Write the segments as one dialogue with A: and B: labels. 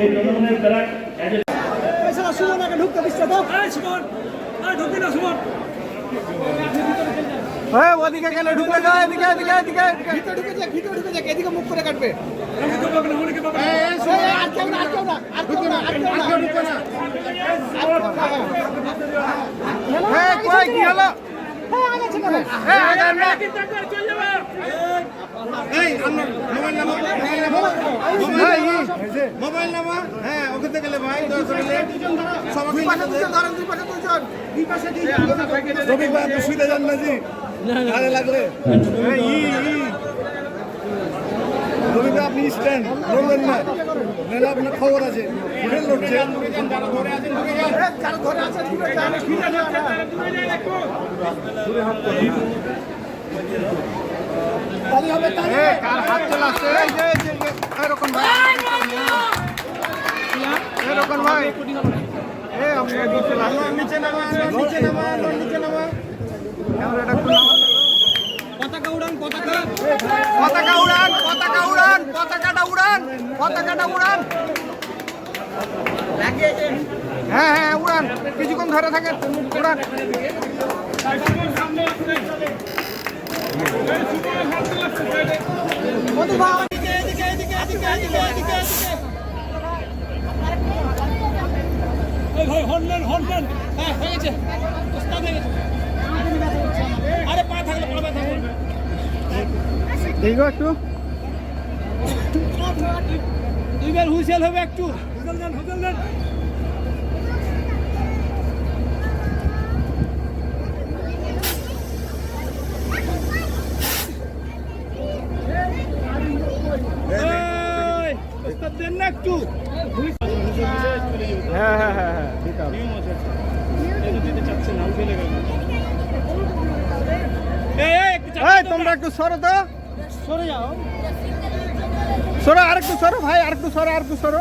A: এই জনগণের দ্বারা
B: সুমনকে ঢুকতে দিচ্ছে তো সুমন ঢুকবি না সুমন
C: ওদিকে গেলে ঢুকে যায় এদিকে এদিকে এদিকে
B: ভিতরে ঢুকে যাক এদিকে মুখ করে কাটবে
C: কই কি হলো
D: মোবাইল নামা হ্যাঁ ওখানে গেলে ভাই সুবিধা যান না জি আরে লাগলে রবিদা আপনি স্ট্যান্ড লড়বেন না নাহলে আপনার খবর আছে উঠে লড়ছে
C: কার হাত চলে আসছে এরকম ভাই এরকম ভাই
D: নিচে নামা নিচে নামা নিচে নামা
B: পতাকা উড়ান পতাকা
C: পতাকা উড়ান পতাকা উড়ান পতাকাটা উড়ান পতাকাটা উড়ান হ্যাঁ হ্যাঁ উড়ান কিছুক্ষণ ধরে থাকেন উড়ান
B: হনলেন হ্যাঁ হয়ে গেছে আরে পা থাকলে পা ব্যথা করবে
C: ঠিক একটু
B: দুইবার হুইসেল হবে একটু হুইসেল দেন দেন না একটু
C: হ্যাঁ হ্যাঁ হ্যাঁ হ্যাঁ ঠিক আছে
B: দিতে চাচ্ছে না ফেলে গেল
C: এই তোমরা একটু সরো তো
B: সরে যাও
C: সরো আরেকটু সরো ভাই আরেকটু সরো আরেকটু সরো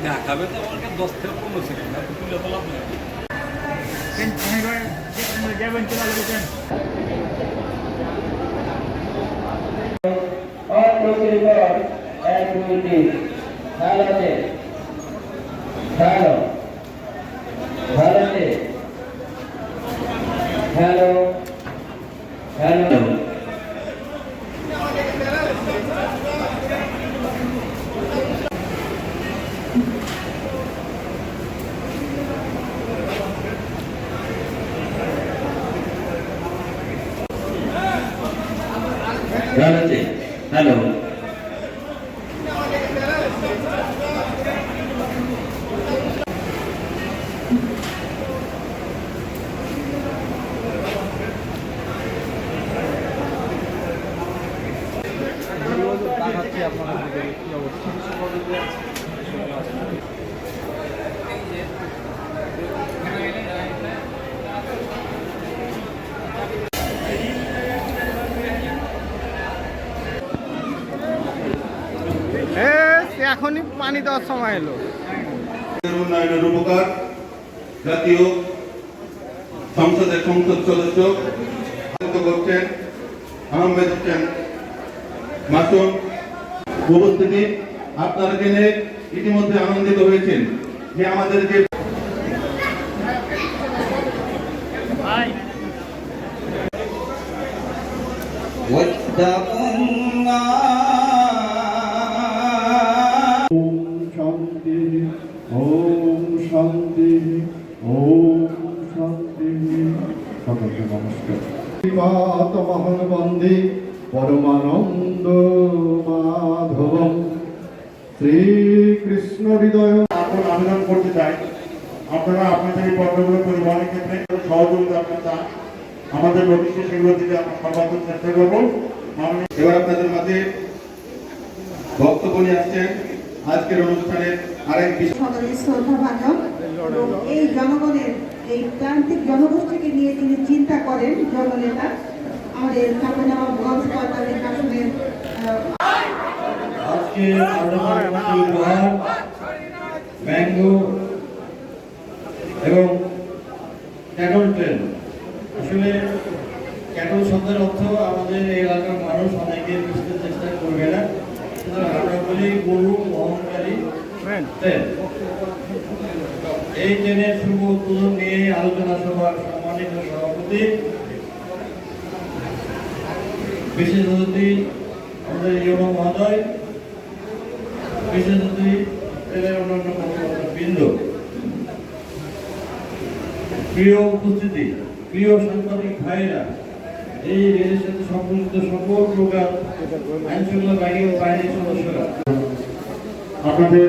A: দেখাবে তো আমাকে 10 থেকে 15 সেকেন্ড না তুলে তো লাভ নেই
E: হ্যালো হ্যালো হ্যালো
C: এখনই পানি দেওয়ার সময় এলো
D: উন্নয়নের উপকার জাতীয় সংসদের সংসদ সদস্য করছেন আহমেদ হোসেন মাসুম উপস্থিতি আপনারা জেনে ইতিমধ্যে আনন্দিত হয়েছেন যে আমাদের যে
F: শান্তি ওম শান্তি সকলকে নমস্কার।
D: মহন বন্দে পরমানন্দ মাধবম শ্রীকৃষ্ণ হৃদয়।
F: এখন আবেদন করতে চাই আপনারা আপনাদের এই পণ্যগুলো পরিবহনের ক্ষেত্রে সহযোগিতা আপনার চান আমাদের নোটিশে সেগুলো দিতে আমরা সর্বাত্মক চেষ্টা করবো।
D: এবার আপনাদের মাঝে বক্তব্য নিয়ে আসছেন আজকের অনুষ্ঠানের আরেক বিষয়।
G: সকলের শ্রদ্ধা ভাজন এবং এই জনগণের এই প্রান্তিক জনগোষ্ঠীকে নিয়ে তিনি চিন্তা করেন জননেতা আমাদের চাঁপাইনবাবগঞ্জ ৪৫ আসনের
F: আজকে উপহার ম্যাঙ্গো এবং ক্যাটল ট্রেন। আসলে ক্যাটল শব্দের অর্থ আমাদের এই এলাকার মানুষ অনেকে বুঝতে চেষ্টা করবে না, সুতরাং আমরা বলি গরু বহনকারী ট্রেন। এই ট্রেনের শুভ উদ্বোধন নিয়ে আলোচনা সভার সম্মানিত সভাপতি বিশেষ অতিথি আমাদের ইউনো মহোদয়, বিশেষ অতিথি ট্রেনের অন্যান্য বৃন্দ, প্রিয় উপস্থিতি, প্রিয় সাংবাদিক ভাইরা, এই রেলের সাথে সম্পর্কিত সকল প্রকার আইন শৃঙ্খলা বাহিনীর সদস্যরা, আপনাদের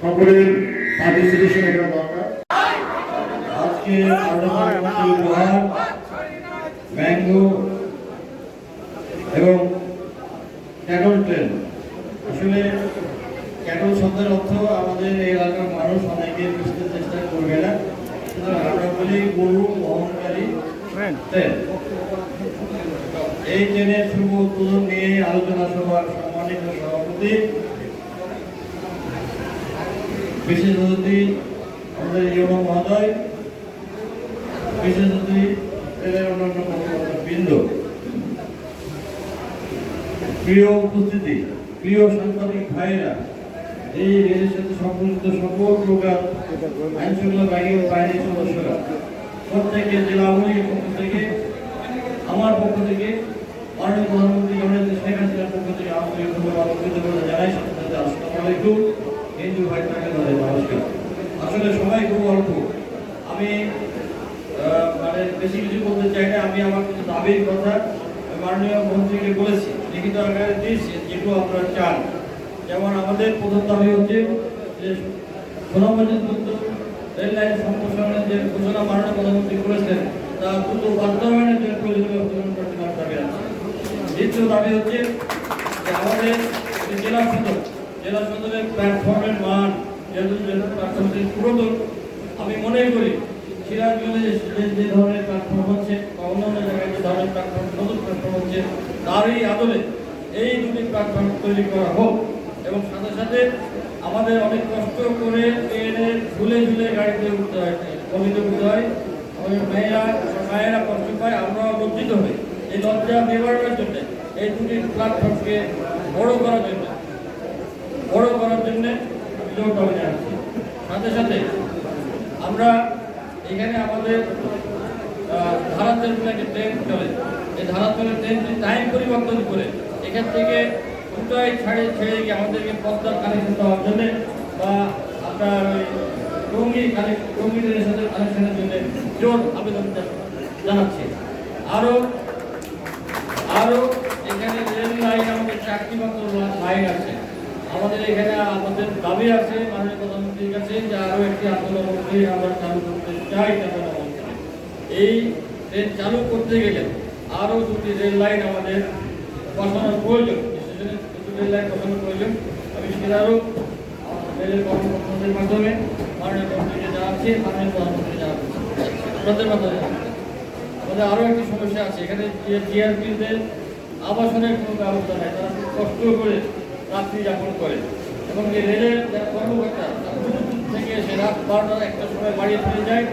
F: সকলের পার্টিসিপেশন এখানে দরকার। আজকে উপহার ম্যাঙ্গো এবং ক্যাটল ট্রেন। আসলে ক্যাটল শব্দের অর্থ আমাদের এই এলাকার মানুষ অনেকে বুঝতে চেষ্টা করবে না, সুতরাং আমরা বলি গরু বহনকারী ট্রেন। এই ট্রেনের শুভ উদ্বোধন নিয়ে আলোচনা সভার সম্মানিত সভাপতি বিশেষ অতিথি আমাদের ইউনো মহোদয়, বিশেষ অতিথি ট্রেনের অন্যান্য বৃন্দ, প্রিয় উপস্থিতি, প্রিয় সাংবাদিক ভাইরা, এই রেলের সাথে সম্পর্কিত সকল প্রকার আইন শৃঙ্খলা বাহিনীর সদস্যরা, প্রত্যেকের জেলা আওয়ামী পক্ষ থেকে, আমার পক্ষ থেকে, মাননীয় প্রধানমন্ত্রী জননেত্রী শেখ হাসিনার পক্ষ থেকে আন্তরিক ধন্যবাদ কৃতজ্ঞতা জানাই। আসসালামু আলাইকুম। হিন্দু ভাই তাকে নমস্কার। আসলে সবাই খুব অল্প, আমি মানে বেশি কিছু বলতে চাই না। আমি আমার কিছু দাবির কথা মাননীয় মন্ত্রীকে বলেছি, লিখিত আকারে দিয়েছি, যেটুকু আপনারা চান। যেমন আমাদের প্রথম দাবি হচ্ছে যে সোনামসজিদ রেল লাইন সম্প্রসারণের যে ঘোষণা মাননীয় প্রধানমন্ত্রী করেছেন তা দ্রুত বাস্তবায়নের জন্য প্রয়োজনীয় ব্যবস্থা করতে দাবি আছে। দ্বিতীয় দাবি হচ্ছে যে আমাদের জেলা সদরের প্ল্যাটফর্মের মান যেহেতু প্ল্যাটফর্মটি পুরাতন, আমি মনে করি সিরাজগঞ্জে যে ধরনের প্ল্যাটফর্ম হচ্ছে বা অন্যান্য জায়গায় যে ধরনের প্ল্যাটফর্ম নতুন প্ল্যাটফর্ম হচ্ছে তারই আদলে এই দুটি প্ল্যাটফর্ম তৈরি করা হোক। এবং সাথে সাথে আমাদের অনেক কষ্ট করে ট্রেনে ঝুলে ঝুলে গাড়িতে উঠতে হয়, কমিতে উঠতে হয়, আমাদের মায়েরা কষ্ট পায়, আমরাও লজ্জিত হই। এই লজ্জা নিবারণের জন্য এই দুটি প্ল্যাটফর্মকে বড় করার জন্য জোর দাবি জানাচ্ছি। সাথে সাথে আমরা এখানে আমাদের ধারাতেল একটি ট্রেন চলে, এই ধারাতেলের ট্রেনটি টাইম পরিবর্তন করে এখান থেকে দুটাই ছেড়ে গিয়ে আমাদেরকে পদ্মার কানেকশন দেওয়ার জন্য বা আপনার ওই টঙ্গী ট্রেনের সাথে কানেকশনের জন্য জোর আবেদন জানাচ্ছি। আরও এখানে রেল লাইন আমাদের 4টি মাত্র লাইন আছে। আমাদের এখানে আমাদের দাবি আছে মাননীয় প্রধানমন্ত্রীর কাছে যে আরও একটি আন্দোলন আমরা চালু করতে চাই। এই ট্রেন চালু করতে গেলে আরও দুটি রেল লাইন আমাদের বসানোর প্রয়োজন, রেল লাইন বসানোর প্রয়োজন। আমি সেটারও রেলের কর্মকর্তাদের মাধ্যমে মাননীয় মন্ত্রীকে জানাচ্ছি, মাননীয় প্রধানমন্ত্রী জানাচ্ছি। আপনাদের মাধ্যমে আমাদের আরও একটি সমস্যা আছে, এখানে জিআরপিদের আবাসনের কোনো ব্যবস্থা নেই, তারা খুব কষ্ট করে রাত্রি যাপন করে এবং এই রেলের যারা কর্মকর্তা থেকে এসে রাত 12টা 1টার সময় বাড়ি ফিরে যায়।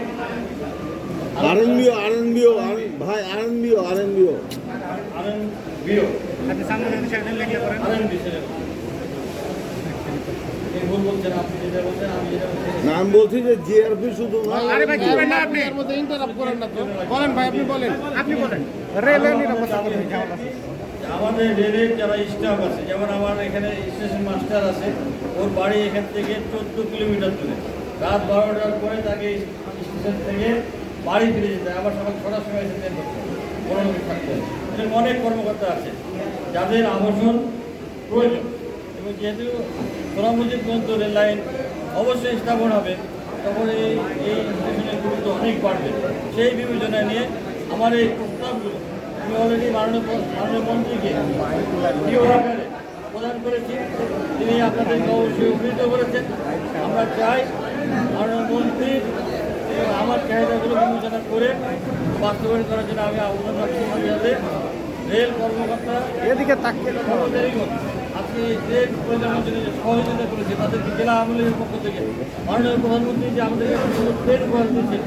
D: নাম বলছি যে জিআরপি শুধু
F: আমাদের রেলের যারা স্টাফ আছে, যেমন আমার এখানে স্টেশন মাস্টার আছে, ওর বাড়ি এখান থেকে 14 কিলোমিটার দূরে। রাত 12টার পরে তাকে স্টেশন থেকে বাড়ি ফিরে যেতে হয়, আবার সকাল 6টার সময় এসে ট্রেন ধরতে হয়। বরাদ্দ থাকতে হবে। এরকম অনেক কর্মকর্তা আছে যাদের আবাসন প্রয়োজন, এবং যেহেতু সোনামসজিদ পর্যন্ত রেল লাইন অবশ্যই স্থাপন হবে, তখন এই স্টেশনের গুরুত্ব অনেক বাড়বে। সেই বিবেচনায় নিয়ে আমার এই প্রস্তাবগুলো আমি অলরেডি মাননীয় মন্ত্রীকে প্রিয় আকারে প্রদান করেছি। তিনি আপনাদেরকে অবশ্যই উপকৃত করেছেন। আমরা চাই মাননীয় মন্ত্রী এবং আমার চাহিদাগুলো বিবেচনা করে বাস্তবায়ন করার জন্য আমি আবেদন রাখছি। যাতে রেল কর্মকর্তা
B: এদিকে তাকিয়ে
F: কর্মচারীগণ আজকে ট্রেন পরিচালনার জন্য যে সহযোগিতা করেছে, তাদেরকে জেলা আওয়ামী লীগের পক্ষ থেকে মাননীয় প্রধানমন্ত্রী যে আমাদেরকে ট্রেন উপহার দিয়েছে,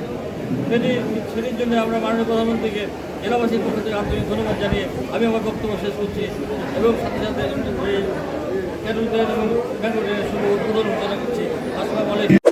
F: সেটির জন্য আমরা মাননীয় প্রধানমন্ত্রীকে জেলাবাসীর পক্ষ থেকে আন্তরিক ধন্যবাদ জানিয়ে আমি আমার বক্তব্য শেষ করছি, এবং সাথে সাথে এই কেন্দ্র এবং ব্যাঙ্গলোরের শুভ উদ্বোধন ঘোষণা করছি। আসসালামু আলাইকুম।